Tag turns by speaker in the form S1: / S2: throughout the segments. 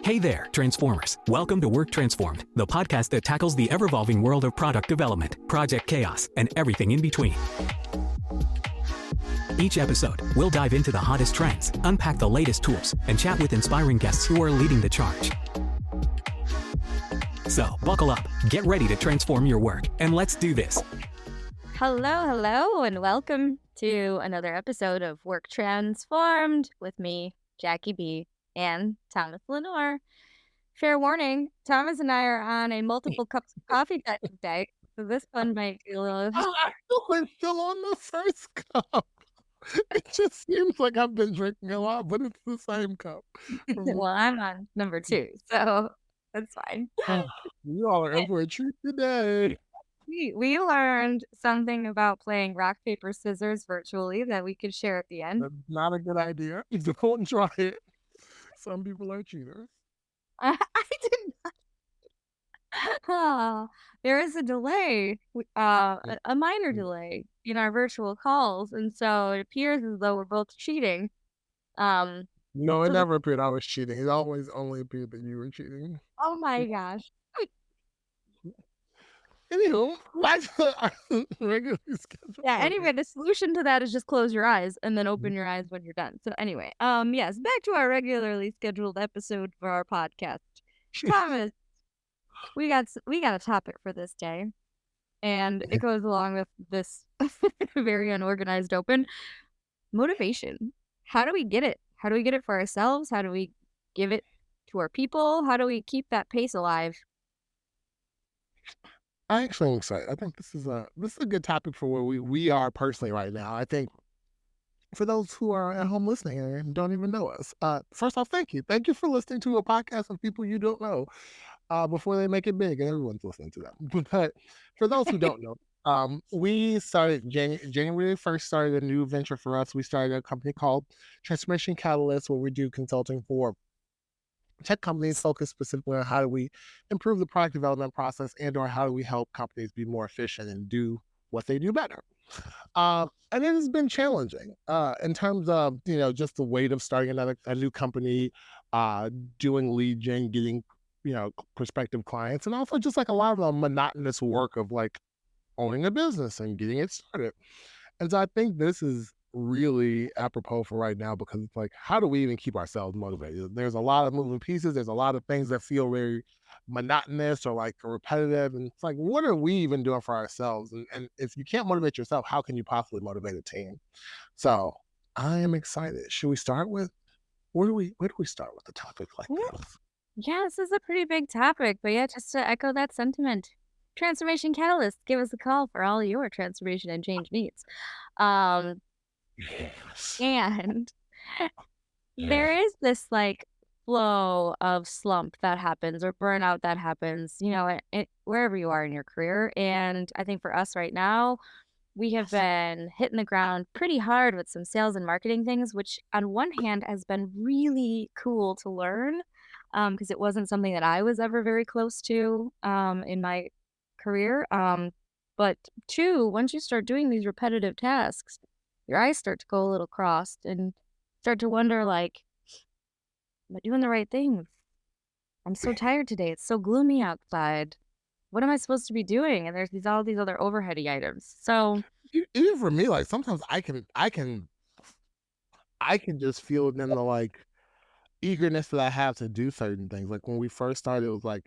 S1: Hey there, Transformers. Welcome to Work Transformed, the podcast that tackles the ever-evolving world of product development, project chaos, and everything in between. Each episode, we'll dive into the hottest trends, unpack the latest tools, and chat with inspiring guests who are leading the charge. So, buckle up, get ready to transform your work, and let's do this.
S2: Hello, and welcome to another episode of Work Transformed with me, Jackie B, and Thomas Lenore. Fair warning, Thomas and I are on a multiple cups of coffee type of day, so this one might be a little...
S3: We're still on the first cup. It just seems like I've been drinking a lot, but it's the same cup.
S2: Well, I'm on number 2, so that's fine.
S3: You all are in for a treat today.
S2: We learned something about playing rock, paper, scissors virtually that we could share at the end.
S3: That's not a good idea. Don't try it. Some people are cheaters.
S2: I did not. There is a delay, a minor delay in our virtual calls, and so it appears as though we're both cheating.
S3: No, it never appeared I was cheating. It always only appeared that you were cheating.
S2: Oh my gosh.
S3: Anywho, back to our regularly scheduled.
S2: Yeah, anyway, the solution to that is just close your eyes and then open your eyes when you're done. So anyway, yes, back to our regularly scheduled episode for our podcast. Thomas, we got a topic for this day, and it goes along with this very unorganized open. Motivation. How do we get it? How do we get it for ourselves? How do we give it to our people? How do we keep that pace alive?
S3: I actually am excited. I think this is a good topic for where we are personally right now. I think for those who are at home listening and don't even know us, first off, thank you. Thank you for listening to a podcast of people you don't know before they make it big, and everyone's listening to them. But for those who don't know, we started January 1st, started a new venture for us. We started a company called Transformation Catalyst, where we do consulting for tech companies focused specifically on how do we improve the product development process and or how do we help companies be more efficient and do what they do better. And it has been challenging in terms of, just the weight of starting a new company, doing lead gen, getting, prospective clients, and also just like a lot of the monotonous work of like owning a business and getting it started. And so I think this is really apropos for right now, because it's like, how do we even keep ourselves motivated? There's a lot of moving pieces. There's a lot of things that feel very monotonous or like repetitive. And it's like, what are we even doing for ourselves? And if you can't motivate yourself, how can you possibly motivate a team? So I am excited. Should we start with, where do we start with a topic like this?
S2: Yeah, this is a pretty big topic, but yeah, just to echo that sentiment, Transformation Catalyst, give us a call for all your transformation and change needs.
S3: Yes.
S2: And there is this like flow of slump that happens or burnout that happens, wherever you are in your career. And I think for us right now, we have been hitting the ground pretty hard with some sales and marketing things, which on one hand has been really cool to learn because it wasn't something that I was ever very close to in my career. But two, once you start doing these repetitive tasks, your eyes start to go a little crossed and start to wonder, like, am I doing the right things? I'm so tired today. It's so gloomy outside. What am I supposed to be doing? And there's all these other overheady items. So
S3: even for me, like sometimes I can just feel it in the like eagerness that I have to do certain things. Like when we first started, it was like,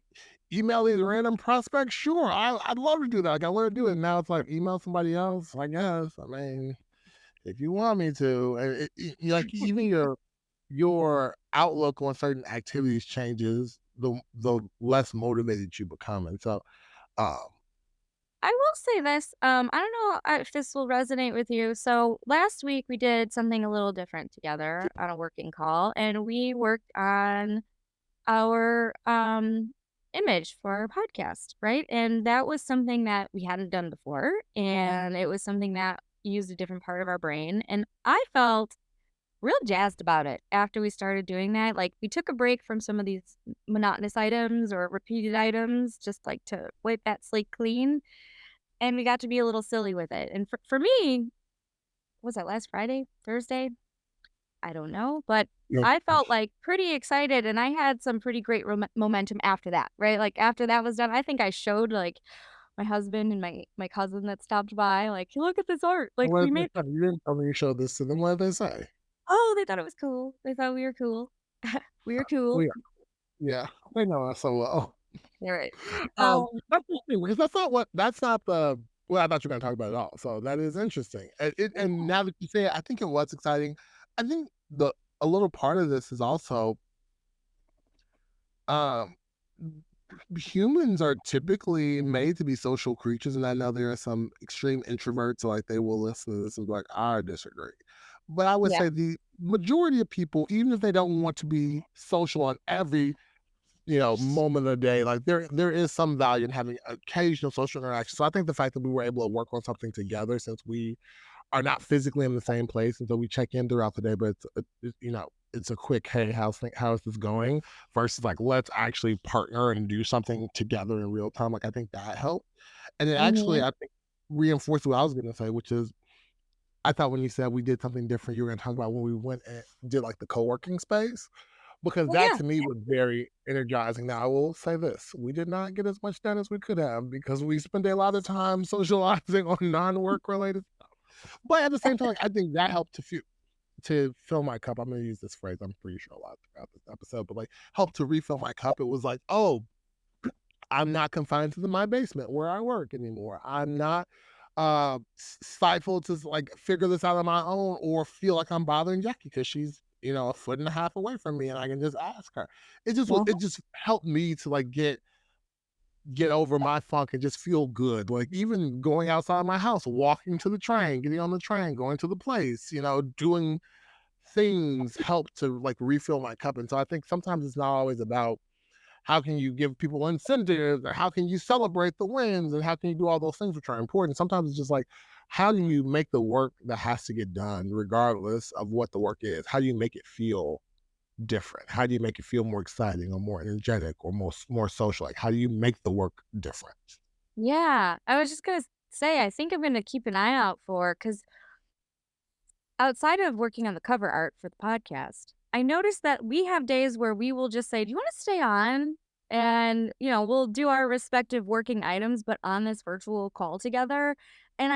S3: email these random prospects. Sure, I'd love to do that. Like I learned to do it. Now it's like, email somebody else. I guess. I mean, if you want me to, like even your outlook on certain activities changes, the less motivated you become. And so,
S2: I will say this. I don't know if this will resonate with you. So last week we did something a little different together on a working call, and we worked on our image for our podcast, right? And that was something that we hadn't done before, and it was something that used a different part of our brain, and I felt real jazzed about it after we started doing that. Like we took a break from some of these monotonous items or repeated items just like to wipe that slate clean, and we got to be a little silly with it. And for me, was that last Friday, Thursday? I don't know, but
S3: You know,
S2: I felt like pretty excited and I had some pretty great momentum after that, right? Like after that was done, I think I showed like my husband and my cousin that stopped by, like, look at this art. Like
S3: what
S2: we
S3: did they
S2: made
S3: say? You didn't tell me you showed this to them. What did they say?
S2: oh, they thought it was cool. They thought we were cool. We were cool.
S3: We are, yeah, they know us so well.
S2: You're right.
S3: That's interesting because that's not the what I thought you were gonna talk about at all. So that is interesting. And now that you say it, I think it was exciting. I think the a little part of this is also um humans are typically made to be social creatures, and I know there are some extreme introverts, like they will listen to this and be like, I disagree. But I would
S2: Yeah.
S3: say the majority of people, even if they don't want to be social on every moment of the day, like there is some value in having occasional social interaction. So I think the fact that we were able to work on something together, since we are not physically in the same place, and so we check in throughout the day, but it's a quick, hey, how is this going? Versus like let's actually partner and do something together in real time. Like I think that helped, and it actually
S2: Mhm.
S3: I think reinforced what I was going to say, which is I thought when you said we did something different, you were going to talk about when we went and did like the co-working space, because
S2: Well,
S3: that
S2: yeah.
S3: to me was very energizing. Now, I will say this: we did not get as much done as we could have because we spent a lot of time socializing on non-work related stuff. But at the same time, like, I think that helped to fill my cup. I'm going to use this phrase. I'm pretty sure a lot throughout this episode, but like helped to refill my cup. It was like, oh, I'm not confined to my basement where I work anymore. I'm not stifled to like figure this out on my own or feel like I'm bothering Jackie because she's a foot and a half away from me and I can just ask her. It
S2: Mhm.
S3: just helped me to like get over my funk and just feel good. Like even going outside my house, walking to the train, getting on the train, going to the place, doing things help to like refill my cup. And so I think sometimes it's not always about how can you give people incentives or how can you celebrate the wins and how can you do all those things which are important. Sometimes it's just like how do you make the work that has to get done regardless of what the work is, how do you make it feel different, how do you make it feel more exciting or more energetic or more social, like how do you make the work different?
S2: Yeah. I was just gonna say, I think I'm gonna keep an eye out for because outside of working on the cover art for the podcast, I noticed that we have days where we will just say, "Do you wanna stay on?" And, we'll do our respective working items, but on this virtual call together, and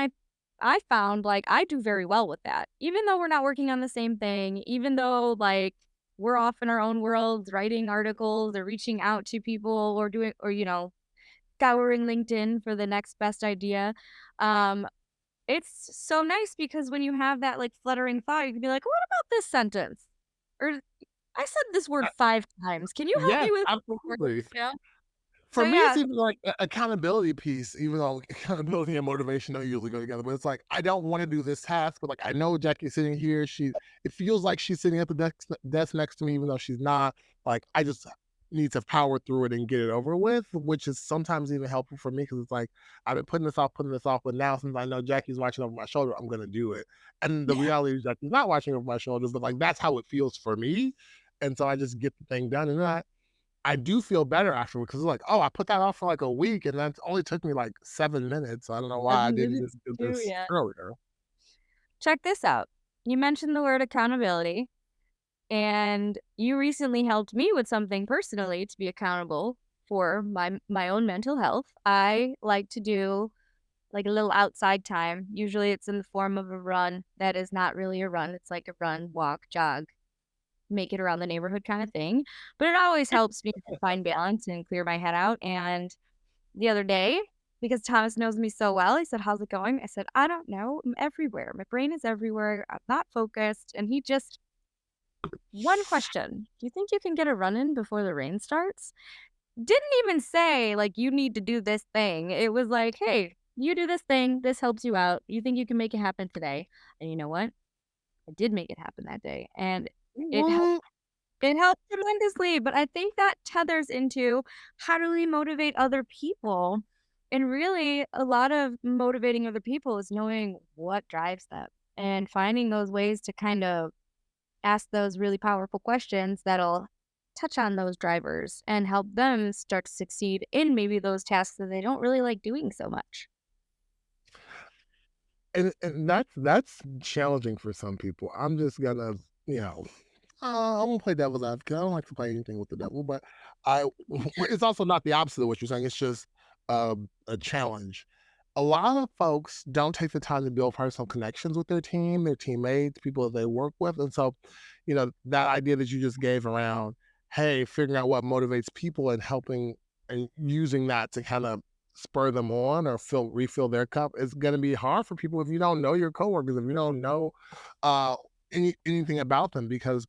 S2: I found, like, I do very well with that. Even though we're not working on the same thing, even though, like, we're off in our own worlds writing articles or reaching out to people or doing or, scouring LinkedIn for the next best idea, um, it's so nice because when you have that, like, fluttering thought, you can be like, "What about this sentence?" Or, "I said this word 5 times. Can you help
S3: Yes,
S2: me with this word?"
S3: absolutely.
S2: Yeah. So,
S3: For me, it's
S2: yeah.
S3: even like accountability piece, even though accountability and motivation don't usually go together. But it's like I don't want to do this task, but like I know Jackie's sitting here. It feels like she's sitting at the desk next to me, even though she's not. Like I just need to power through it and get it over with, which is sometimes even helpful for me because it's like I've been putting this off, but now since I know Jackie's watching over my shoulder, I'm gonna do it. And the reality is Jackie's not watching over my shoulder, but like that's how it feels for me. And so I just get the thing done, and then I do feel better afterward because it's like, "Oh, I put that off for, like, a week, and that only took me, like, 7 minutes. So I don't know why I
S2: 7
S3: didn't
S2: minutes
S3: just do
S2: too,
S3: this
S2: yeah.
S3: earlier."
S2: Check this out. You mentioned the word accountability, and you recently helped me with something personally to be accountable for my own mental health. I like to do, like, a little outside time. Usually, it's in the form of a run that is not really a run. It's like a run, walk, jog, make it around the neighborhood kinda thing, but it always helps me to find balance and clear my head out, and the other day, because Thomas knows me so well, he said, "How's it going?" I said, "I don't know, I'm everywhere. My brain is everywhere, I'm not focused," and he just one question, "Do you think you can get a run in before the rain starts?" Didn't even say, like, "You need to do this thing." It was like, "Hey, you do this thing, this helps you out. You think you can make it happen today?" And you know what? I did make it happen that day, and it helped.
S3: Well,
S2: It helps tremendously, but I think that tethers into how do we motivate other people? And really, a lot of motivating other people is knowing what drives them and finding those ways to kind of ask those really powerful questions that'll touch on those drivers and help them start to succeed in maybe those tasks that they don't really like doing so much.
S3: and that's challenging for some people. I'm just gonna you know, I'm gonna play devil's advocate. I don't like to play anything with the devil, but I it's also not the opposite of what you're saying. It's just a challenge. A lot of folks don't take the time to build personal connections with their team, their teammates, people that they work with, and so, that idea that you just gave around, hey, figuring out what motivates people and helping and using that to kind of spur them on or refill their cup is going to be hard for people if you don't know your coworkers, if you don't know uh, anything about them, because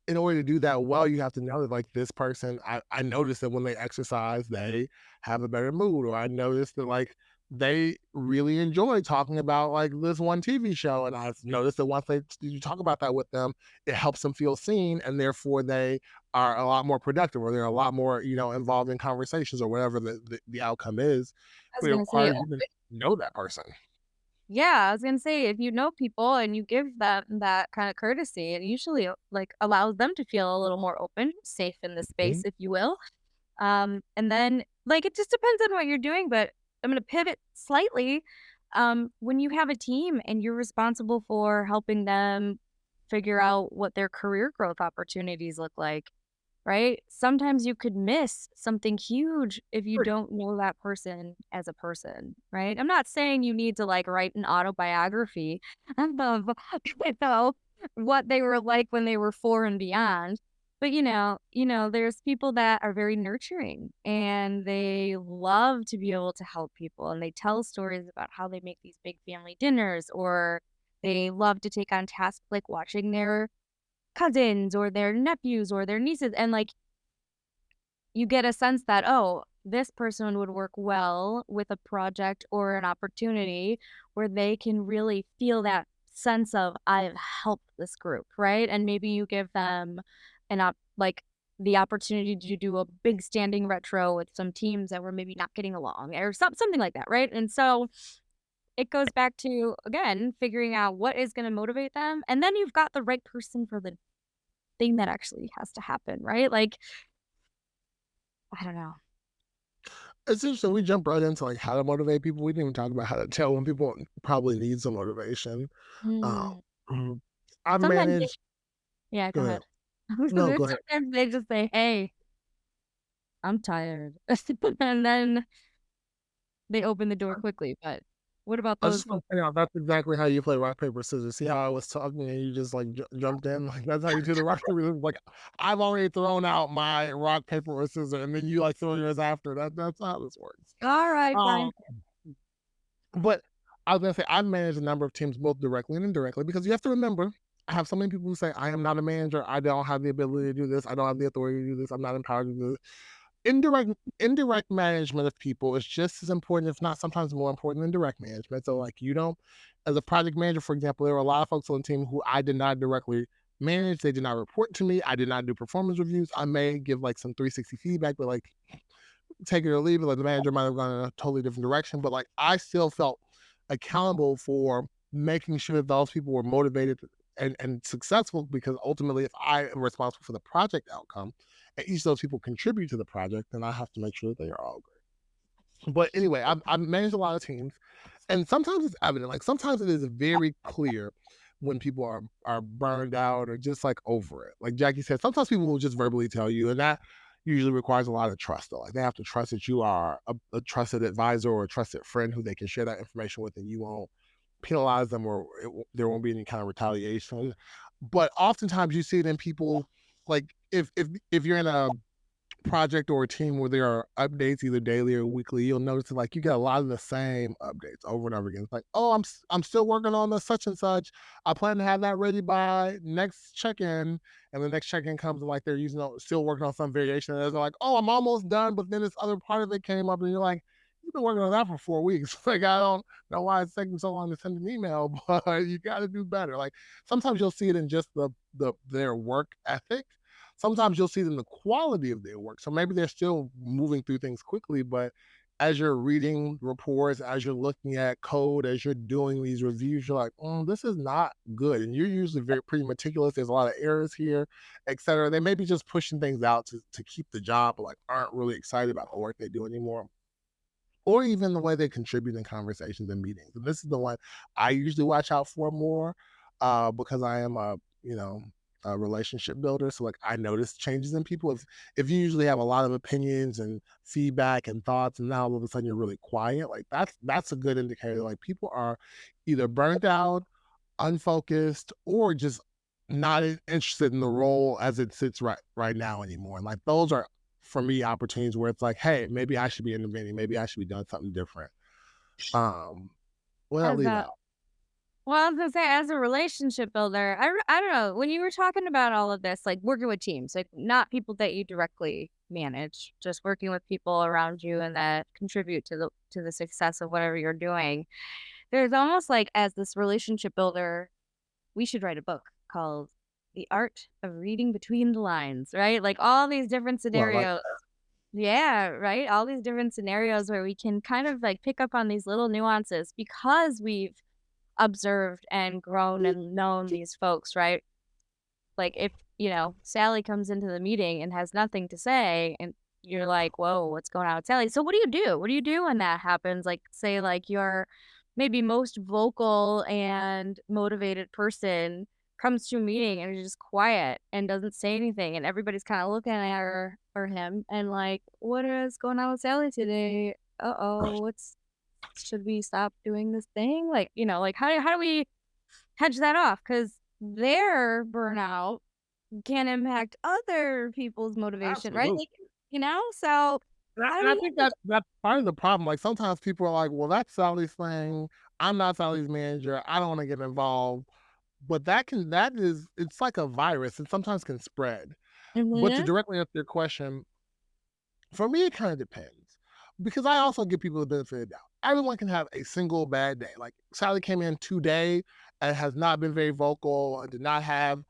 S3: in order to do that well, you have to know that like this person, I noticed that when they exercise, they have a better mood, or I noticed that like they really enjoy talking about like this one TV show, and I've noticed that once you talk about that with them, it helps them feel seen, and therefore they are a lot more productive, or they're a lot more involved in conversations, or whatever the outcome is.
S2: I was
S3: But it
S2: gonna say,
S3: requires you to know that person.
S2: yeah, I was gonna say, if you know people and you give them that kind of courtesy, it usually like allows them to feel a little more open, safe in the space,
S3: Mhm.
S2: if you will. And then like it just depends on what you're doing, but I'm gonna pivot slightly. When you have a team and you're responsible for helping them figure out what their career growth opportunities look like, right? Sometimes you could miss something huge if you don't know that person as a person, right? I'm not saying you need to like write an autobiography of you know what they were like when they were 4 and beyond. But there's people that are very nurturing and they love to be able to help people and they tell stories about how they make these big family dinners, or they love to take on tasks like watching their cousins or their nephews or their nieces, and like you get a sense that, oh, this person would work well with a project or an opportunity where they can really feel that sense of I've helped this group, right? And maybe you give them like the opportunity to do a big standing retro with some teams that were maybe not getting along or something like that, right? And so it goes back to again figuring out what is going to motivate them, and then you've got the right person for the thing that actually has to happen, right? Like, I don't know.
S3: It's interesting. We jumped right into like how to motivate people. We didn't even talk about how to tell when people probably need some motivation. Um,
S2: Mm.
S3: mhm. I've
S2: Sometimes they
S3: managed.
S2: yeah,
S3: Go
S2: go
S3: ahead.
S2: ahead.
S3: No, go ahead.
S2: Sometimes they just say, "Hey, I'm tired." And then they open the door quickly, but what about
S3: I
S2: those
S3: just want
S2: folks?
S3: to point out that's exactly how you play rock paper scissors. See how I was talking and you just like jumped in. Like that's how you do the rock paper scissors. Like I've already thrown out my rock paper or scissors, and then you like throw yours after. That's how this works.
S2: Alright,
S3: Um,
S2: fine.
S3: but I was gonna say I've managed a number of teams both directly and indirectly, because you have to remember I have so many people who say I am not a manager. I don't have the ability to do this. I don't have the authority to do this. I'm not empowered to do this. Indirect management of people is just as important, if not sometimes more important than direct management. So like you don't, as a project manager, for example, there were a lot of folks on the team who I did not directly manage. They did not report to me. I did not do performance reviews. I may give like some 360 feedback, but like take it or leave it. Like the manager might have gone in a totally different direction, but like I still felt accountable for making sure that those people were motivated and successful, because ultimately, if I am responsible for the project outcome and each of those people contribute to the project, then I have to make sure that they are all great. But anyway, I've managed a lot of teams, and sometimes it's evident. Like sometimes it is very clear when people are burned out or just like over it. Like Jackie said, sometimes people will just verbally tell you, and that usually requires a lot of trust. Though, like they have to trust that you are a trusted advisor or a trusted friend who they can share that information with, and you won't penalize them, or there won't be any kind of retaliation. But oftentimes you see it in people, like if you're in a project or a team where there are updates either daily or weekly, you'll notice that, like you get a lot of the same updates over and over again. It's like, oh, I'm still working on the such and such. I plan to have that ready by next check-in, and the next check-in comes and like they're still working on some variation. And they're like, oh, I'm almost done, but then this other part of it came up, and you're like, you've been working on that for 4 weeks. Like I don't know why it's taking so long to send an email, but you got to do better. Like sometimes you'll see it in just their work ethic. Sometimes you'll see it in the quality of their work. So maybe they're still moving through things quickly, but as you're reading reports, as you're looking at code, as you're doing these reviews, you're like, this is not good. And you're usually pretty meticulous. There's a lot of errors here, et cetera. They may be just pushing things out to keep the job, but like aren't really excited about the work they do anymore, or even the way they contribute in conversations and meetings. And this is the one I usually watch out for more, because I am a relationship builder. So like I notice changes in people. If you usually have a lot of opinions and feedback and thoughts, and now all of a sudden you're really quiet, like that's a good indicator. Like people are either burnt out, unfocused, or just not interested in the role as it sits right now anymore. And like those are for me opportunities where it's like, hey, maybe I should be intervening, maybe I should be doing something different. Well, I'll
S2: As
S3: leave
S2: a
S3: that.
S2: Well, I was gonna say, as a relationship builder, I don't know, when you were talking about all of this, like working with teams, like not people that you directly manage, just working with people around you and that contribute to the success of whatever you're doing. There's almost like as this relationship builder, we should write a book called The Art of Reading Between the Lines, right? Like all these different
S3: Well, I like
S2: scenarios. Yeah, right. All these different scenarios where we can kind of like pick up on these little nuances because we've observed and grown and known these folks, right? Like if, Sally comes into the meeting and has nothing to say and you're like, "Whoa, what's going on with Sally?" So what do you do? What do you do when that happens? Like say like your maybe most vocal and motivated person comes to a meeting and is just quiet and doesn't say anything and everybody's kind of looking at her or him and like, "What is going on with Sally today? Uh-oh, what's should we stop doing this thing?" Like, like how do we hedge that off? Because their burnout can impact other people's motivation, right?
S3: absolutely.
S2: Like, so how do
S3: And I
S2: we
S3: think
S2: hedge
S3: that's part of the problem. Like sometimes people are like, "Well, that's Sally's thing. I'm not Sally's manager. I don't want to get involved." But that is it's like a virus and sometimes can spread. But to
S2: Mhm.
S3: directly answer your question, for me it kind of depends. Because I also give people the benefit of the doubt. Everyone can have a single bad day. Like Sally came in today and has not been very vocal and did not have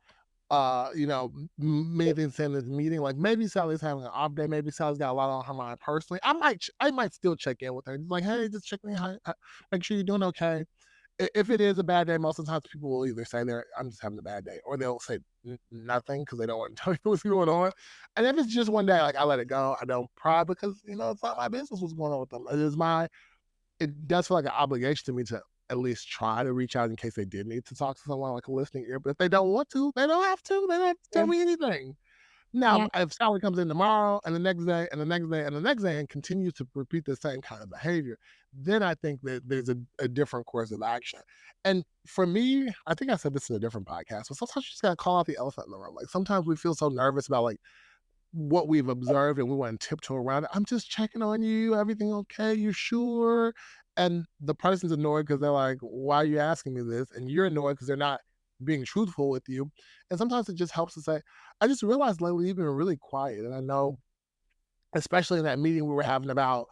S3: many things in this meeting. Like maybe Sally's having an off day. Maybe Sally's got a lot on her mind personally. I might still check in with her. Just like, hey, just check me, make sure you're doing okay. If it is a bad day, most of the times people will either say I'm just having a bad day, or they'll say nothing because they don't want to tell you what's going on. And if it's just one day, like I let it go. I don't pry because it's not my business what's going on with them. It does feel like an obligation to me to at least try to reach out in case they did need to talk to someone like a listening ear. But if they don't want to, they don't have to. They don't have to tell
S2: Yeah.
S3: me anything. Now,
S2: Yeah.
S3: if Sally comes in tomorrow and the next day and the next day and the next day and continues to repeat the same kind of behavior, then I think that there's a different course of action. And for me, I think I said this in a different podcast, but sometimes you just gotta call out the elephant in the room. Like sometimes we feel so nervous about like what we've observed and we want to tiptoe around it. I'm just checking on you. Everything okay? You sure? And the person's annoyed because they're like, why are you asking me this? And you're annoyed because they're not being truthful with you. And sometimes it just helps to say, I just realized lately you've been really quiet. And I know especially in that meeting we were having about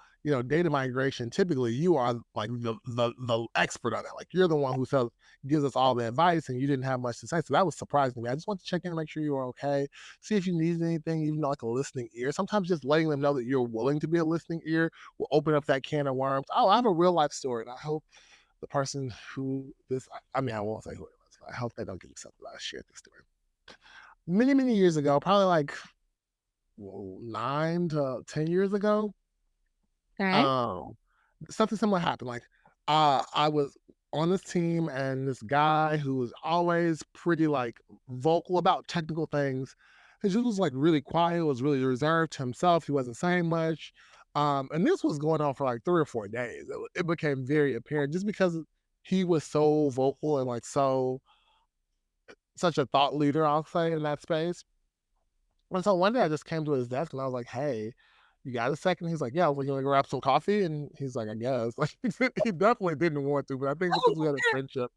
S3: data migration, typically you are like the expert on it, like you're the one who gives us all the advice and you didn't have much to say, so that was surprising to me. I just want to check in and make sure you are okay, see if you need anything, even like a listening ear. Sometimes just letting them know that you're willing to be a listening ear will open up that can of worms. Oh, I have a real life story and I hope the person who this I mean I won't say who it was, but I hope they don't get upset that I shared this story many years ago, probably like 9 to 10 years ago.
S2: Alright.
S3: Um, Something similar happened. Like, I was on this team, and this guy who was always pretty like vocal about technical things, he just was like really quiet, was really reserved to himself. He wasn't saying much. And this was going on for like 3 or 4 days. It became very apparent just because he was so vocal and like such a thought leader, I'll say, in that space. And so one day I just came to his desk and I was like, "Hey, you got a second?" He's like, "Yeah." I was like, "You want to grab some coffee?" And he's like, "I guess." Like he definitely didn't want to, but I think because we had a friendship,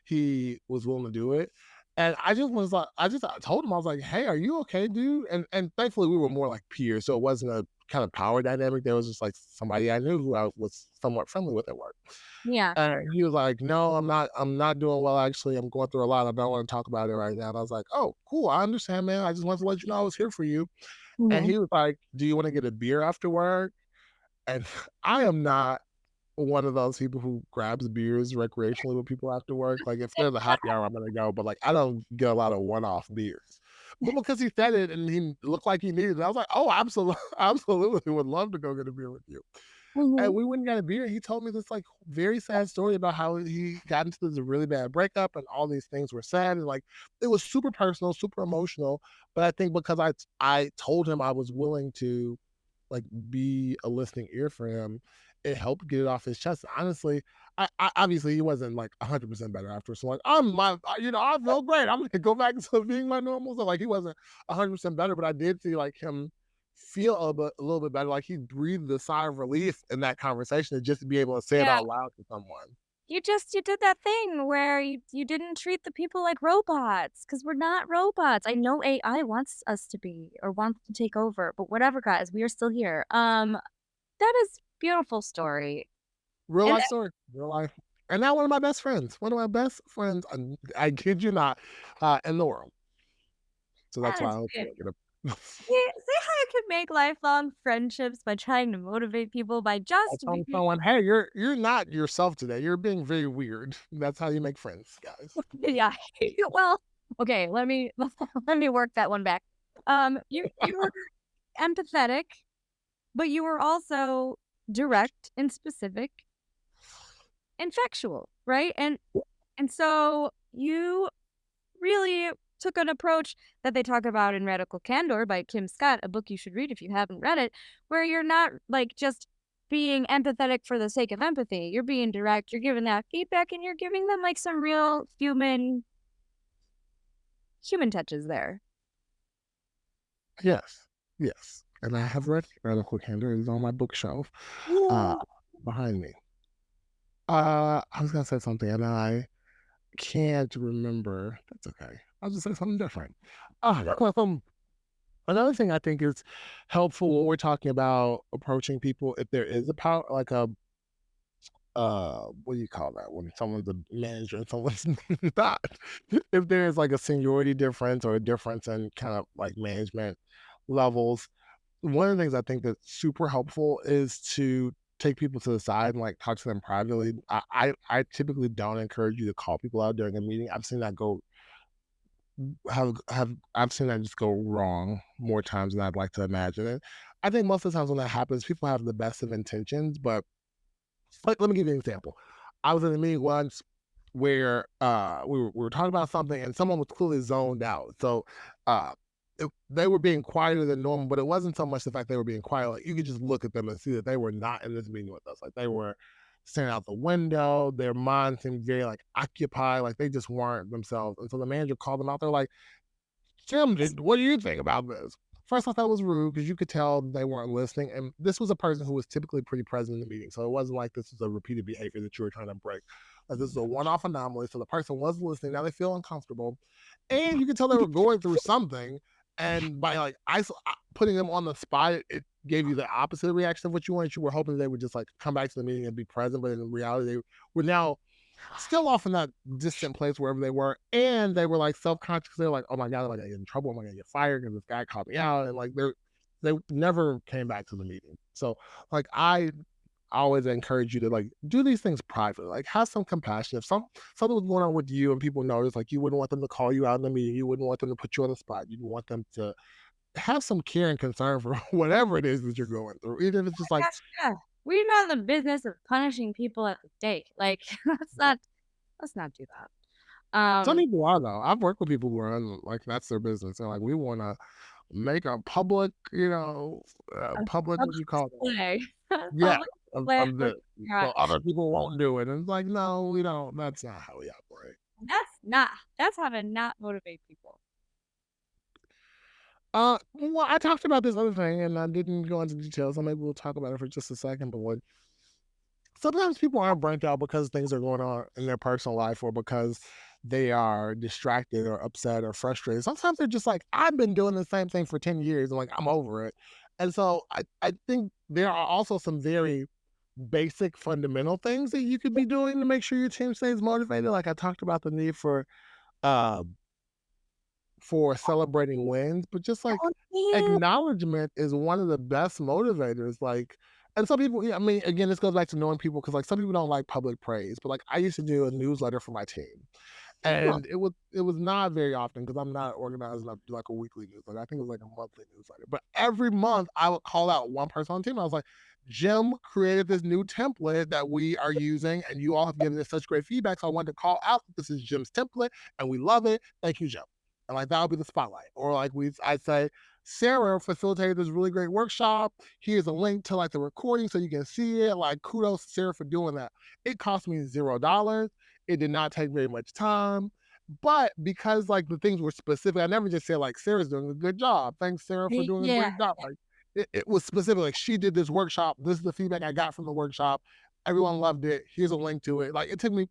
S3: he was willing to do it. And I just was like, I told him I was like, "Hey, are you okay, dude?" And thankfully we were more like peers, so it wasn't a kind of power dynamic. There was just like somebody I knew who I was somewhat friendly with at work.
S2: Yeah.
S3: And he was like, "No, I'm not. I'm not doing well. Actually, I'm going through a lot. I don't want to talk about it right now." And I was like, "Oh, cool. I understand, man. I just wanted to let you know I was here for you." And
S2: Mhm.
S3: he was like, "Do you want to get a beer after work?" And I am not one of those people who grabs beers recreationally with people after work. Like if there's a happy hour, I'm gonna go, but like I don't get a lot of one-off beers. But because he said it and he looked like he needed it, I was like, "Oh, absolutely, absolutely, would love to go get a beer with you." And
S2: Mhm.
S3: we went and got a beer. And he told me this like very sad story about how he got into this really bad breakup and all these things were sad and like it was super personal, super emotional. But I think because I told him I was willing to like be a listening ear for him, it helped get it off his chest. Honestly, I obviously he wasn't like 100% better after. So like I feel great. I'm gonna go back to being my normal. So like he wasn't 100% better, but I did see like him feel a little bit better. Like he breathed a sigh of relief in that conversation and just to be able to say it
S2: Yeah.
S3: out loud to someone.
S2: You did that thing where you didn't treat the people like robots because 'cause we're not robots. I know AI wants us to be or wants to take over, but whatever, guys, we are still here. That is beautiful story.
S3: Real
S2: And
S3: life story, real life. And now one of my best friends, one of my best friends, I kid you not, in the world. So that's
S2: that
S3: why I
S2: is
S3: hope you
S2: good.
S3: look it up.
S2: See how you can make lifelong friendships by trying to motivate people by
S3: I
S2: just
S3: told
S2: being
S3: someone, "Hey, you're not yourself today. You're being very weird." That's how you make friends, guys.
S2: yeah. Well, okay, let me let me work that one back. You were empathetic, but you were also direct and specific and factual, right? And so you really took an approach that they talk about in Radical Candor by Kim Scott, a book you should read if you haven't read it, where you're not like just being empathetic for the sake of empathy. You're being direct, you're giving that feedback, and you're giving them like some real human touches there.
S3: Yes, yes, and I have read Radical Candor. It is on my bookshelf, uh,
S2: Yeah.
S3: behind me. I was gonna say something, and I can't remember. That's okay. I'll just say something different. Another thing I think is helpful when we're talking about approaching people if there is a power like a what do you call that when someone's a manager and someone's not? If there's like a seniority difference or a difference in kind of like management levels, one of the things I think that's super helpful is to take people to the side and like talk to them privately. I typically don't encourage you to call people out during a meeting. I've seen that go have I've seen that just go wrong more times than I'd like to imagine it. I think most of the times when that happens, people have the best of intentions, but like, let me give you an example. I was in a meeting once where we were talking about something and someone was clearly zoned out. So uh, they were being quieter than normal, but it wasn't so much the fact they were being quiet. Like you could just look at them and see that they were not in this meeting with us. Like they were staring out the window. Their mind seemed very like occupied. Like they just weren't themselves. And so the manager called them out. They're like, Jim, what do you think about this? First, I thought it was rude because you could tell they weren't listening. And this was a person who was typically pretty present in the meeting. So it wasn't like this was a repeated behavior that you were trying to break. Like this is a one off anomaly. So the person was listening. Now they feel uncomfortable. And you could tell they were going through something. And by like putting them on the spot, it gave you the opposite reaction of what you wanted. You were hoping they would just like come back to the meeting and be present. But in reality, they were now still off in that distant place wherever they were, and they were like self-conscious. They're like, "Oh my god, am I gonna get in trouble? Am I gonna get fired because this guy called me out?" And like they never came back to the meeting. So like I always encourage you to like do these things privately. Like have some compassion. If something was going on with you and people notice, like you wouldn't want them to call you out in the meeting. You wouldn't want them to put you on the spot. You want them to have some care and concern for whatever it is that you're going through. Even if it's just like
S2: Gosh, yeah. We're not in the business of punishing people at the stake. Like, let's not do that.
S3: some people are though. I've worked with people who are like that's their business. They're like, we want to make a public,
S2: A
S3: public what
S2: public
S3: do you call that?
S2: display.
S3: Yeah,
S2: Public
S3: of,
S2: display of
S3: of
S2: what
S3: this.
S2: you're
S3: So
S2: at.
S3: other people won't do it. And it's like, no, we don't. That's not how we operate.
S2: That's how to not motivate people.
S3: Well, I talked about this other thing and I didn't go into details. So maybe we'll talk about it for just a second. But what sometimes people are burnt out because things are going on in their personal life or because they are distracted or upset or frustrated. Sometimes they're just like, I've been doing the same thing for 10 years and like I'm over it. And so I think there are also some very basic fundamental things that you could be doing to make sure your team stays motivated. Like I talked about the need uh for celebrating wins, but just like
S2: Oh, yeah.
S3: acknowledgement is one of the best motivators. Like, and some people, yeah, I mean, again, this goes back to knowing people because like some people don't like public praise, but like I used to do a newsletter for my team,
S2: Huh.
S3: and it was not very often because I'm not organized enough to do like a weekly newsletter. I think it was like a monthly newsletter, but every month I would call out one person on the team. I was like, Jim created this new template that we are using, and you all have given us such great feedback. So I wanted to call out that this is Jim's template, and we love it. Thank you, Jim. And like that would be the spotlight. Or like I'd say, Sarah facilitated this really great workshop. Here's a link to like the recording so you can see it. Like kudos to Sarah for doing that. It cost me $0. It did not take very much time. But because like the things were specific, I never just said like Sarah's doing a good job. Thanks, Sarah, for doing a
S2: Yeah.
S3: great job. Like it was specific. Like she did this workshop. This is the feedback I got from the workshop. Everyone loved it. Here's a link to it. Like it took me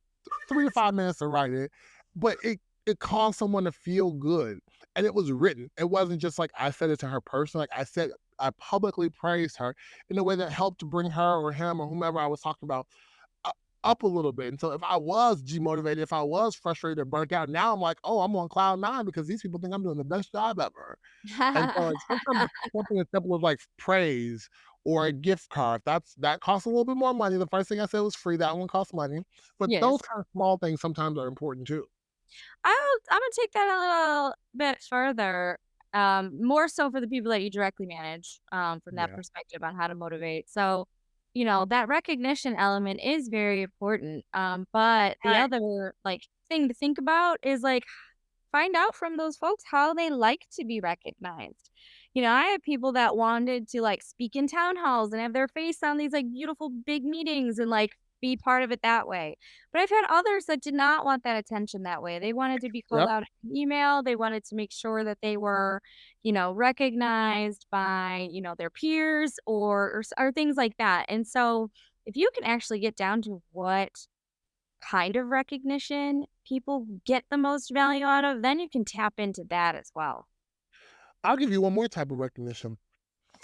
S3: 3 to 5 minutes to write it, but it caused someone to feel good. And it was written. It wasn't just like I said it to her personally. Like I publicly praised her in a way that helped to bring her or him or whomever I was talking about up a little bit. And so if I was demotivated, if I was frustrated or burnt out, now I'm like, oh, I'm on cloud nine because these people think I'm doing the best job ever. And so like sometimes something as simple as like praise or a gift card, that costs a little bit more money. The first thing I said was free. That one costs money. But those
S2: Yes.
S3: kind of small things sometimes are important too.
S2: I'm gonna take that a little bit further, more so for the people that you directly manage, from that
S3: Yeah.
S2: perspective on how to motivate. So, you know, that recognition element is very important. But the
S3: Right.
S2: other like thing to think about is like find out from those folks how they like to be recognized. You know, I have people that wanted to like speak in town halls and have their face on these like beautiful big meetings and like be part of it that way. But I've had others that did not want that attention that way. They wanted to be called
S3: Yep.
S2: out in email. They wanted to make sure that they were, you know, recognized by, you know, their peers or things like that. And so if you can actually get down to what kind of recognition people get the most value out of, then you can tap into that as well.
S3: I'll give you one more type of recognition.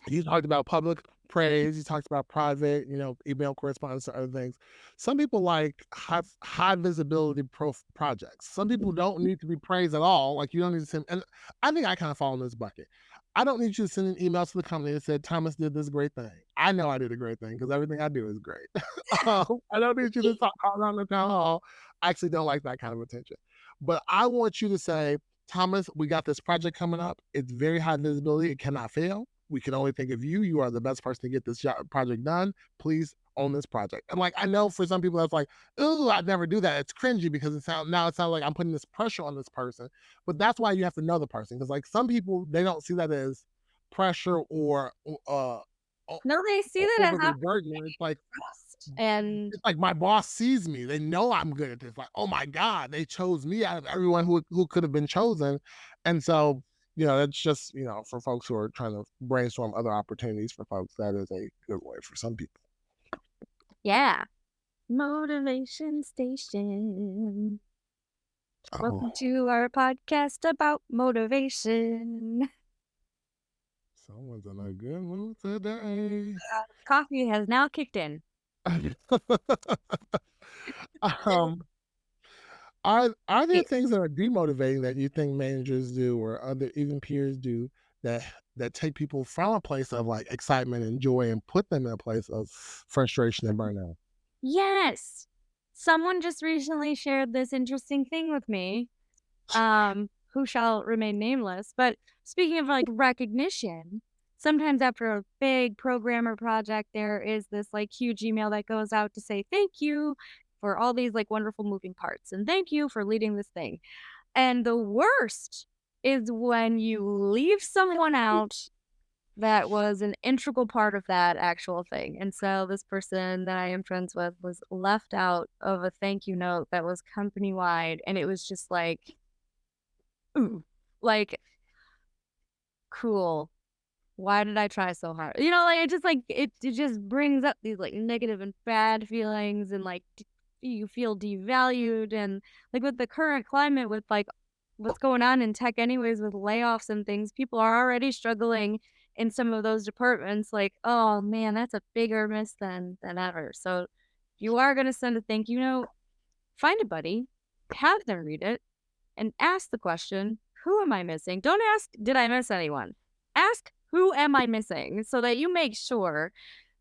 S3: You talked about public praise, you talked about private, email correspondence or other things. Some people like high visibility projects. Some people don't need to be praised at all. Like you don't need to send, and I think I kind of fall in this bucket. I don't need you to send an email to the company that said Thomas did this great thing. I know I did a great thing because everything I do is great. I don't need you to talk around the town hall. I actually don't like that kind of attention. But I want you to say, Thomas, we got this project coming up. It's very high visibility. It cannot fail. We can only think of you. You are the best person to get this project done. Please own this project. And like I know for some people that's like, oh, I'd never do that. It's cringy because it sounds like I'm putting this pressure on this person. But that's why you have to know the person. Because like some people they don't see that as pressure or
S2: No, they see that as
S3: overly burdening.
S2: trust. And
S3: It's like my boss sees me. They know I'm good at this. Like, oh my God, they chose me out of everyone who could have been chosen. And so, that's just, for folks who are trying to brainstorm other opportunities for folks, that is a good way for some people.
S2: yeah. Motivation Station. Welcome
S3: Oh,
S2: to our podcast about motivation.
S3: someone's in a good mood today.
S2: Coffee has now kicked in.
S3: um, are there
S2: Wait,
S3: things that are demotivating that you think managers do or other even peers do that take people from a place of like excitement and joy and put them in a place of frustration and burnout?
S2: yes. Someone just recently shared this interesting thing with me, who shall remain nameless. But speaking of like recognition, sometimes after a big program or project, there is this like huge email that goes out to say thank you for all these like wonderful moving parts and thank you for leading this thing. And the worst is when you leave someone out that was an integral part of that actual thing. And so this person that I am friends with was left out of a thank you note that was company wide. And it was just like, ooh, like, cool. Why did I try so hard? You know, like it just like it just brings up these like negative and bad feelings and like you feel devalued and like with the current climate with like what's going on in tech anyways with layoffs and things, people are already struggling in some of those departments like, oh man, that's a bigger miss than ever. So if you are gonna send a thank you note, find a buddy, have them read it, and ask the question, who am I missing? Don't ask, did I miss anyone? Ask, who am I missing? So that you make sure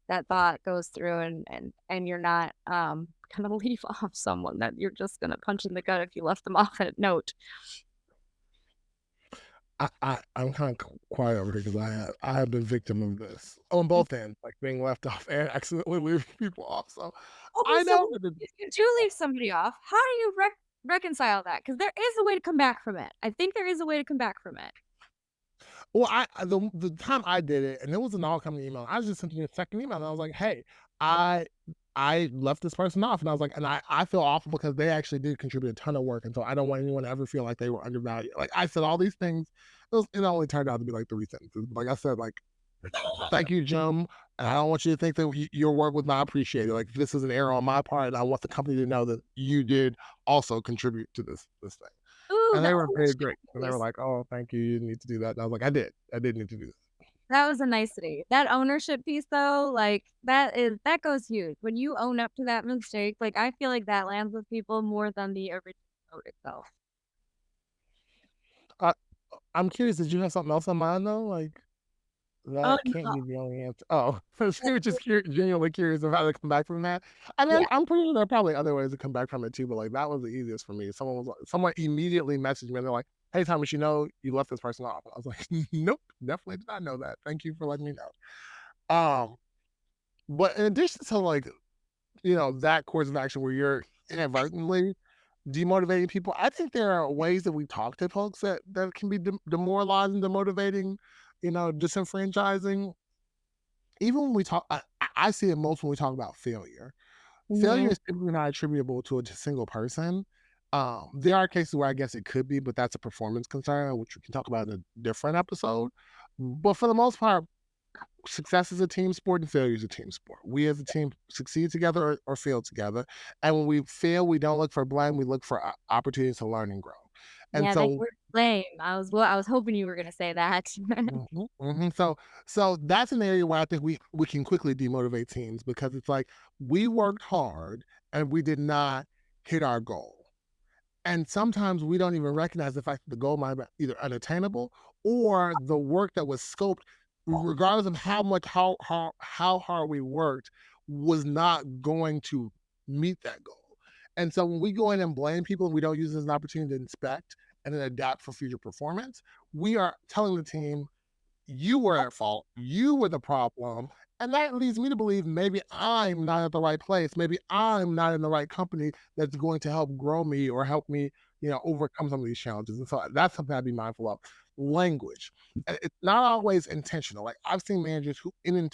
S2: that thought goes through and you're not gonna leave off someone that you're just gonna punch in the gut if you left them off a note.
S3: I'm kind of quiet over here because I have been victim of this on both ends, like being left off and accidentally leaving people off. So
S2: Okay,
S3: I
S2: so
S3: know that
S2: if you do leave somebody off, how do you reconcile that? Because there is a way to come back from it. I think there is a way to come back from it.
S3: well, the time I did it, and it was an all company email. I was just sending a second email, and I was like, "Hey, I I left this person off," and I was like, and I feel awful because they actually did contribute a ton of work, and so I don't want anyone to ever feel like they were undervalued. Like I said, all these things. It only turned out to be like 3 sentences. Like I said, like thank you, Jim. And I don't want you to think that your work was not appreciated. Like this is an error on my part, and I want the company to know that you did also contribute to this thing.
S2: Ooh,
S3: And
S2: the
S3: they were very
S2: ownership
S3: great. And they were
S2: piece.
S3: like, "Oh, thank you. You didn't need to do that." And I was like, "I did. I did need to do that."
S2: That was a nicety. That ownership piece though, like that goes huge. When you own up to that mistake, like I feel like that lands with people more than the original note itself.
S3: Uh, I'm curious. Did you have something else in mind though? Like
S2: Oh
S3: that can't
S2: no.
S3: be the only answer. Oh, so you were just genuinely curious of how to come back from that. I mean,
S2: Yeah.
S3: I'm pretty sure there are probably other ways to come back from it too. But like that was the easiest for me. Someone immediately messaged me and they're like, "Hey, Thomas, you know you left this person off." I was like, "Nope, definitely did not know that. Thank you for letting me know." But in addition to like that course of action where you're inadvertently demotivating people, I think there are ways that we talk to folks that can be demoralizing, demotivating, disenfranchising. Even when we talk, I see it most when we talk about failure. Failure
S2: Mhm.
S3: is typically not attributable to a single person. There are cases where I guess it could be, but that's a performance concern, which we can talk about in a different episode. But for the most part, success is a team sport and failure is a team sport. We as a team succeed together or fail together. And when we fail, we don't look for blame. We look for opportunities to learn and grow. And
S2: Yeah, that
S3: so
S2: word blame. I was hoping you were gonna say that.
S3: Mhm, mhm. So that's an area where I think we can quickly demotivate teams because it's like we worked hard and we did not hit our goal. And sometimes we don't even recognize the fact that the goal might be either unattainable or the work that was scoped, regardless of how hard we worked, was not going to meet that goal. And so when we go in and blame people, we don't use it as an opportunity to inspect and then adapt for future performance. We are telling the team you were at fault. You were the problem. And that leads me to believe maybe I'm not at the right place. Maybe I'm not in the right company that's going to help grow me or help me, overcome some of these challenges. And so that's something I'd be mindful of. Language. It's not always intentional. Like I've seen managers who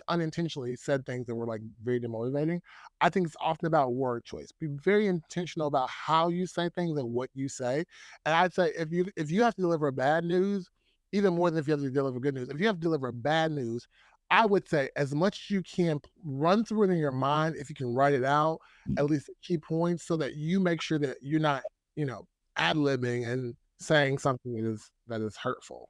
S3: unintentionally said things that were like very demotivating. I think it's often about word choice. Be very intentional about how you say things and what you say. And I'd say if you have to deliver bad news, even more than if you have to deliver good news. If you have to deliver bad news, I would say as much as you can run through it in your mind. If you can write it out, at least the key points, so that you make sure that you're not, ad libbing and saying something that is hurtful.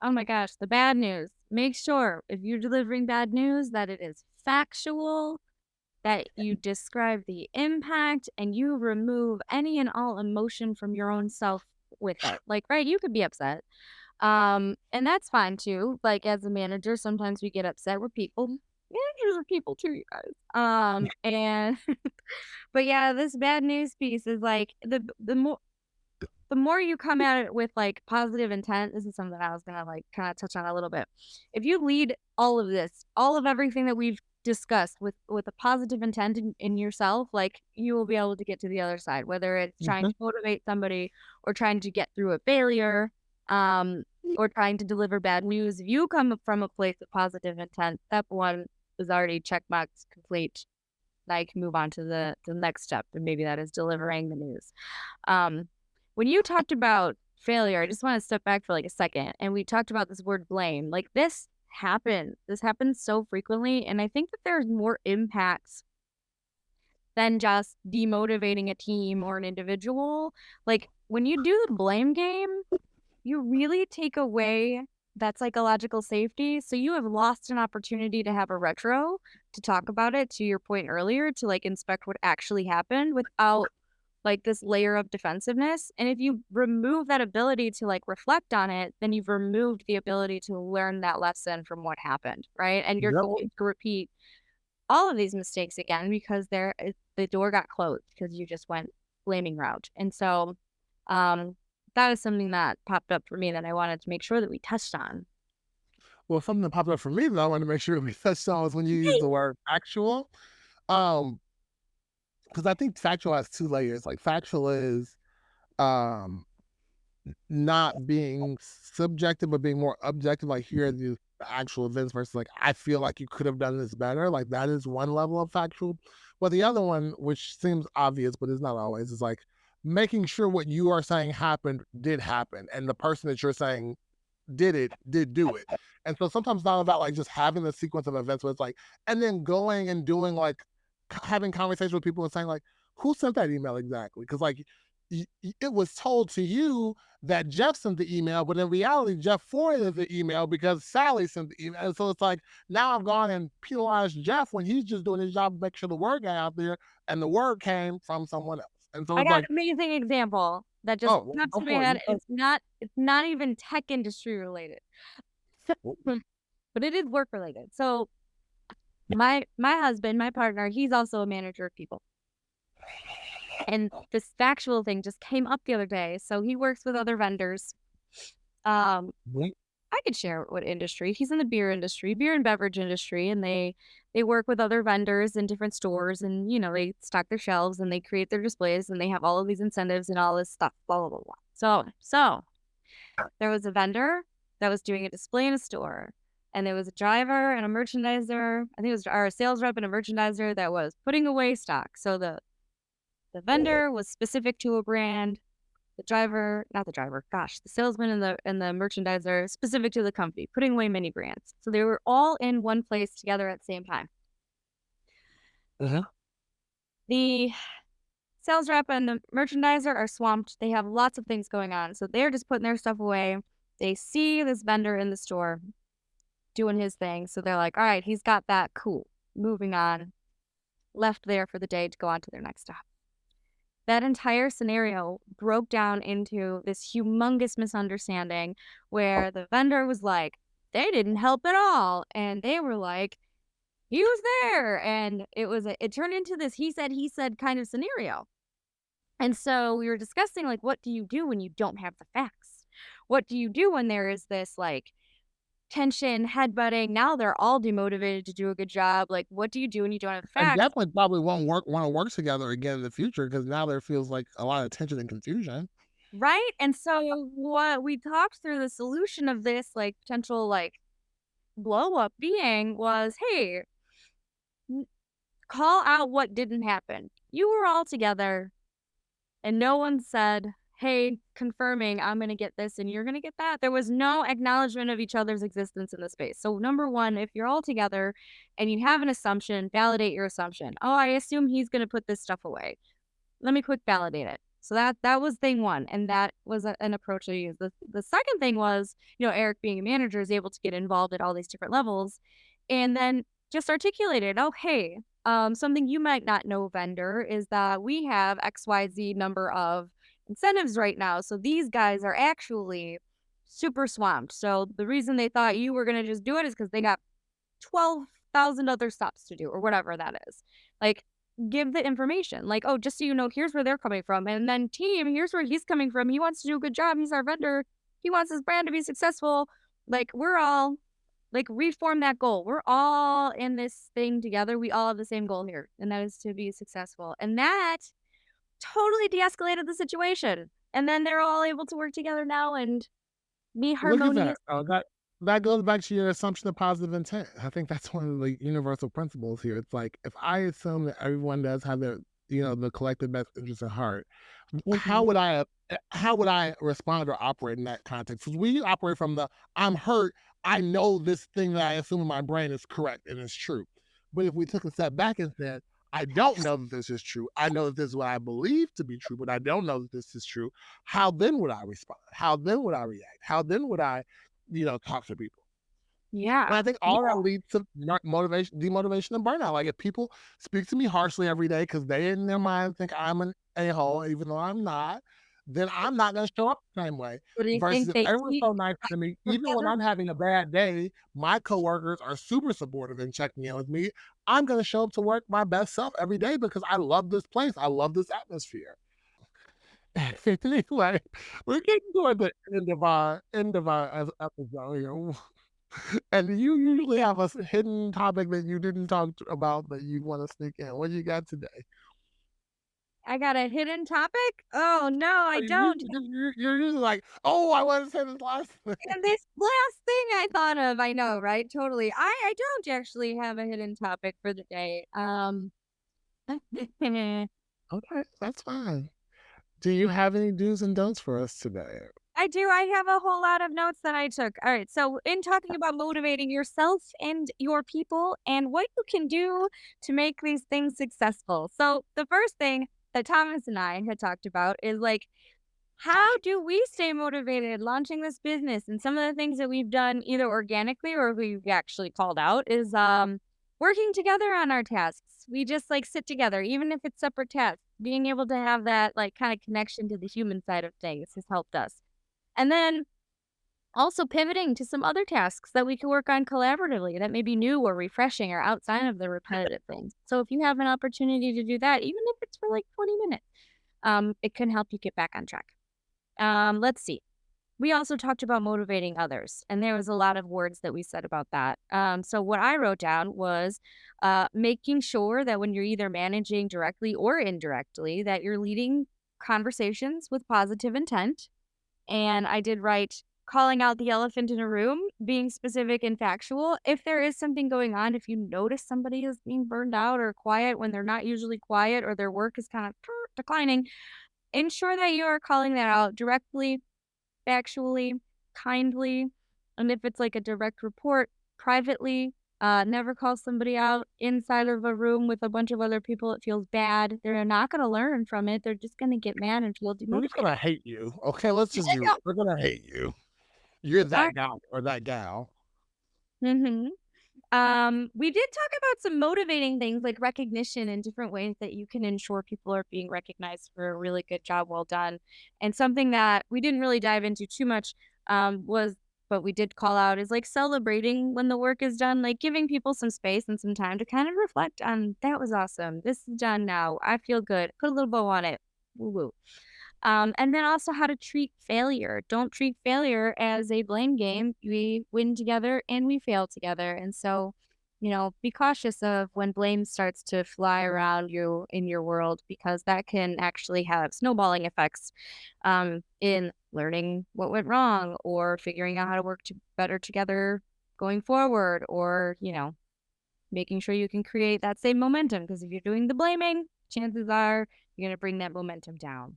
S2: Oh my gosh, the bad news. Make sure if you're delivering bad news that it is factual, that you describe the impact and you remove any and all emotion from your own self with it. Like, right, you could be upset. And that's fine too. Like as a manager, sometimes we get upset. We're people. Managers are people too, you guys. And but yeah, this bad news piece is like the more you come at it with like positive intent, this is something I was gonna like kind of touch on a little bit. If you lead all of this, all of everything that we've discussed with a positive intent in yourself, like you will be able to get to the other side, whether it's trying
S3: Mhm,
S2: to motivate somebody or trying to get through a failure, um, or trying to deliver bad news. If you come from a place of positive intent, step one is already check marks complete. Now you can move on to the next step, and maybe that is delivering the news. Um, when you talked about failure, I just want to step back for like a second. And we talked about this word blame. Like this happens. This happens so frequently. And I think that there's more impacts than just demotivating a team or an individual. Like when you do the blame game, you really take away that psychological safety. So you have lost an opportunity to have a retro, to talk about it, to your point earlier, to like inspect what actually happened without like this layer of defensiveness. And if you remove that ability to like reflect on it, then you've removed the ability to learn that lesson from what happened, right? And you're
S3: yep.
S2: going to repeat all of these mistakes again because the door got closed because you just went blaming route. And so um that was something that popped up for me that I wanted to make sure that we touched on.
S3: Well, something that popped up for me that I want to make sure we touched on is when you use the word factual. Um, because I think factual has two layers. Like factual is um not being subjective but being more objective, like here are the actual events versus like I feel like you could have done this better. Like that is one level of factual. But the other one, which seems obvious but is not always, is like making sure what you are saying happened did happen and the person that you're saying did do it. And so sometimes it's not about like just having the sequence of events, but it's like, and then going and doing like having conversations with people and saying like, who sent that email exactly? Because like it was told to you that Jeff sent the email, but in reality, Jeff forwarded the email because Sally sent the email. And so it's like now I've gone and penalized Jeff when he's just doing his job to make sure the word got out there, and the word came from someone else. And so
S2: I
S3: it's
S2: got
S3: like,
S2: an amazing example that just
S3: oh,
S2: pops
S3: go
S2: in my
S3: for it.
S2: head. It's not even tech industry related, but it is work related. So my husband, my partner, he's also a manager of people. And this factual thing just came up the other day. So he works with other vendors. I could share what industry. He's in the beer industry, beer and beverage industry, and they work with other vendors in different stores, and they stock their shelves and they create their displays and they have all of these incentives and all this stuff, blah blah blah blah. So there was a vendor that was doing a display in a store, and there was a driver and a merchandiser. I think it was a sales rep and a merchandiser that was putting away stock. So the vendor was specific to a brand. The salesman and the merchandiser specific to the company, putting away many brands. So they were all in one place together at the same time. The sales rep and the merchandiser are swamped. They have lots of things going on. So they're just putting their stuff away. They see this vendor in the store doing his thing. So they're like, all right, he's got that. Cool. Moving on. Left there for the day to go on to their next stop. That entire scenario broke down into this humongous misunderstanding where the vendor was like, they didn't help at all. And they were like, he was there. And it turned into this he said kind of scenario. And so we were discussing, like, what do you do when you don't have the facts? What do you do when there is this, like, tension, headbutting? Now they're all demotivated to do a good job. Like, what do you do when you don't have the
S3: And
S2: facts?
S3: definitely probably won't want to work together again in the future because now there feels like a lot of tension and confusion.
S2: Right? And so what we talked through, the solution of this, like, potential, like, blow up being was, hey, call out what didn't happen. You were all together and no one said, hey, confirming I'm going to get this and you're going to get that. There was no acknowledgement of each other's existence in the space. So number one, if you're all together and you have an assumption, validate your assumption. Oh, I assume he's going to put this stuff away. Let me quick validate it. So that was thing one, and that was an approach I used. The second thing was, Eric being a manager is able to get involved at all these different levels, and then just articulated, oh, hey, something you might not know, vendor, is that we have XYZ number of incentives right now. So these guys are actually super swamped. So the reason they thought you were going to just do it is because they got 12,000 other stops to do, or whatever that is. Like, give the information, like, oh, just so you know, here's where they're coming from, and then team, here's where he's coming from. He wants to do a good job. He's our vendor. He wants his brand to be successful. Like, we're all, like, reform that goal. We're all in this thing together. We all have the same goal here, and that is to be successful. And that totally de-escalated the situation. And then they're all able to work together now and be harmonious.
S3: Look at that. That goes back to your assumption of positive intent. I think that's one of the universal principles here. It's like if I assume that everyone does have their, the collective best interest at heart, how would I respond or operate in that context? Because we operate from the I'm hurt. I know this thing that I assume in my brain is correct and it's true. But if we took a step back and said, I don't know that this is true. I know that this is what I believe to be true, but I don't know that this is true. How then would I respond? How then would I react? How then would I talk to people?
S2: Yeah.
S3: And I think all that leads to motivation, demotivation, and burnout. Like if people speak to me harshly every day because they in their mind think I'm an a-hole, even though I'm not, then I'm not going to show up the same way.
S2: What do you
S3: Versus
S2: think
S3: if
S2: they
S3: everyone's
S2: eat
S3: so nice to me, even when I'm having a bad day, my coworkers are super supportive and checking in with me. I'm going to show up to work my best self every day because I love this place. I love this atmosphere. Anyway, we're getting toward the end of our episode here. And you usually have a hidden topic that you didn't talk about that you want to sneak in. What you got today?
S2: I got a hidden topic? Oh, no, I don't.
S3: You're usually like, oh, I want to say this last thing.
S2: And this last thing I thought of, I know, right? Totally. I don't actually have a hidden topic for the day.
S3: Okay, that's fine. Do you have any do's and don'ts for us today?
S2: I do. I have a whole lot of notes that I took. All right. So, in talking about motivating yourself and your people and what you can do to make these things successful. So, the first thing that Thomas and I had talked about is like, how do we stay motivated launching this business? And some of the things that we've done either organically or we've actually called out is working together on our tasks. We just like sit together, even if it's separate tasks. Being able to have that like kind of connection to the human side of things has helped us. And then also pivoting to some other tasks that we can work on collaboratively that may be new or refreshing or outside of the repetitive things. So if you have an opportunity to do that, even if it's for like 20 minutes, it can help you get back on track. Let's see. We also talked about motivating others, and there was a lot of words that we said about that. So what I wrote down was making sure that when you're either managing directly or indirectly, that you're leading conversations with positive intent. And I did write calling out the elephant in a room, being specific and factual. If there is something going on, if you notice somebody is being burned out or quiet when they're not usually quiet or their work is kind of declining, ensure that you are calling that out directly, factually, kindly. And if it's like a direct report, privately. Never call somebody out inside of a room with a bunch of other people. It feels bad. They're not going to learn from it. They're just going to get mad and feel
S3: We're just
S2: demotivated.
S3: gonna hate you. Okay, let's just be. We're gonna hate you. You're that guy or that gal.
S2: Mm-hmm. We did talk about some motivating things like recognition and different ways that you can ensure people are being recognized for a really good job well done. And something that we didn't really dive into too much was, but we did call out is like celebrating when the work is done, like giving people some space and some time to kind of reflect on that was awesome. This is done now. I feel good. Put a little bow on it. Woo woo. And then also how to treat failure. Don't treat failure as a blame game. We win together and we fail together. And so, be cautious of when blame starts to fly around you in your world because that can actually have snowballing effects in learning what went wrong or figuring out how to work better together going forward or, making sure you can create that same momentum. Because if you're doing the blaming, chances are you're going to bring that momentum down.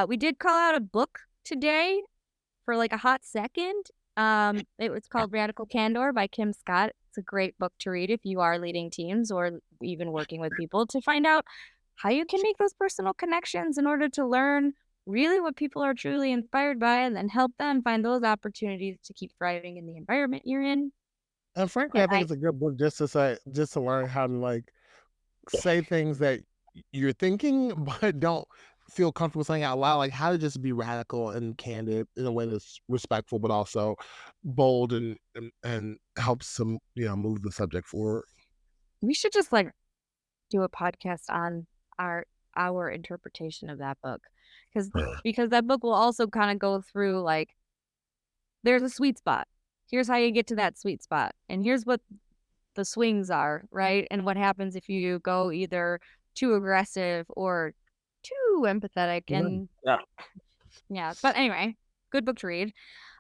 S2: We did call out a book today for like a hot second. It was called Radical Candor by Kim Scott. It's a great book to read if you are leading teams or even working with people to find out how you can make those personal connections in order to learn really what people are truly inspired by and then help them find those opportunities to keep thriving in the environment you're in.
S3: And frankly, I think it's a good book just to learn how to like say things that you're thinking but don't feel comfortable saying out loud, like how to just be radical and candid in a way that's respectful but also bold and helps them, move the subject forward.
S2: We should just like do a podcast on our interpretation of that book because that book will also kind of go through like there's a sweet spot. Here's how you get to that sweet spot. And here's what the swings are, right? And what happens if you go either too aggressive or too empathetic. And yeah. But anyway, good book to read.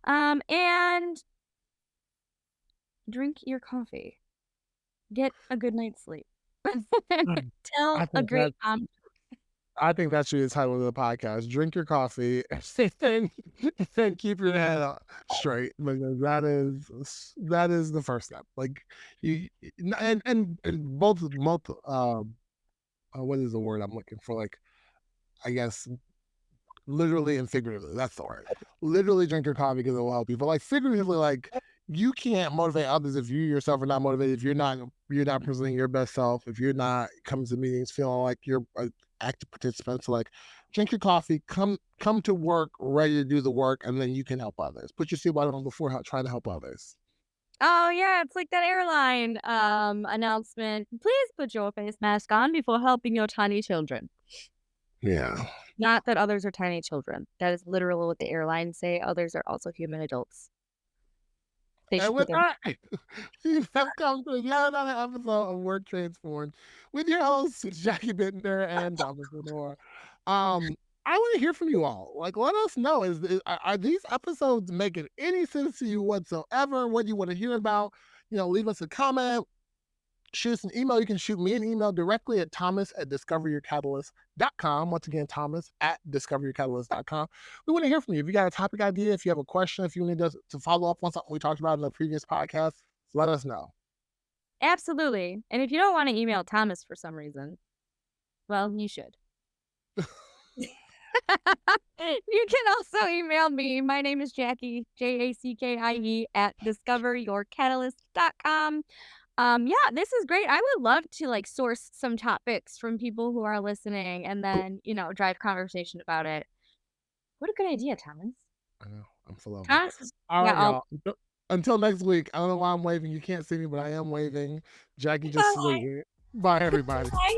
S2: And drink your coffee. Get a good night's sleep. Tell a great
S3: I think that should be the title of the podcast. Drink your coffee and keep your head straight because that is the first step. Like you and both what is the word I'm looking for? Like I guess literally and figuratively. That's the word. Literally drink your coffee because it will help you. But like figuratively, like you can't motivate others if you yourself are not motivated. If you're not presenting your best self. If you're not coming to meetings feeling like you're an active participant. So like drink your coffee, come to work ready to do the work, and then you can help others. Put your seatbelt on before trying to help others.
S2: Oh yeah, it's like that airline announcement. Please put your face mask on before helping your tiny children.
S3: Yeah.
S2: Not that others are tiny children. That is literally what the airlines say. Others are also human adults. They
S3: And
S2: should put
S3: with
S2: their
S3: that, you have come to yet another episode of Work Transformed with your hosts, Jackie Bittner and Thomas Lenore. I want to hear from you all. Like, let us know. Are these episodes making any sense to you whatsoever? What do you want to hear about? Leave us a comment. Shoot us an email. You can shoot me an email directly at thomas@discoveryourcatalyst.com. Once again, thomas@discoveryourcatalyst.com. We want to hear from you. If you got a topic idea, if you have a question, if you need us to follow up on something we talked about in the previous podcast, let us know.
S2: Absolutely. And if you don't want to email Thomas for some reason, well, you should. You can also email me. My name is Jackie, Jackie, @discoveryourcatalyst.com. This is great. I would love to source some topics from people who are listening and then, drive conversation about it. What a good idea, Thomas.
S3: I know. I'm full of them.
S2: Thomas,
S3: All right,
S2: yeah,
S3: y'all. Until next week. I don't know why I'm waving. You can't see me, but I am waving. Jackie just saluted. Bye, everybody.
S2: Bye.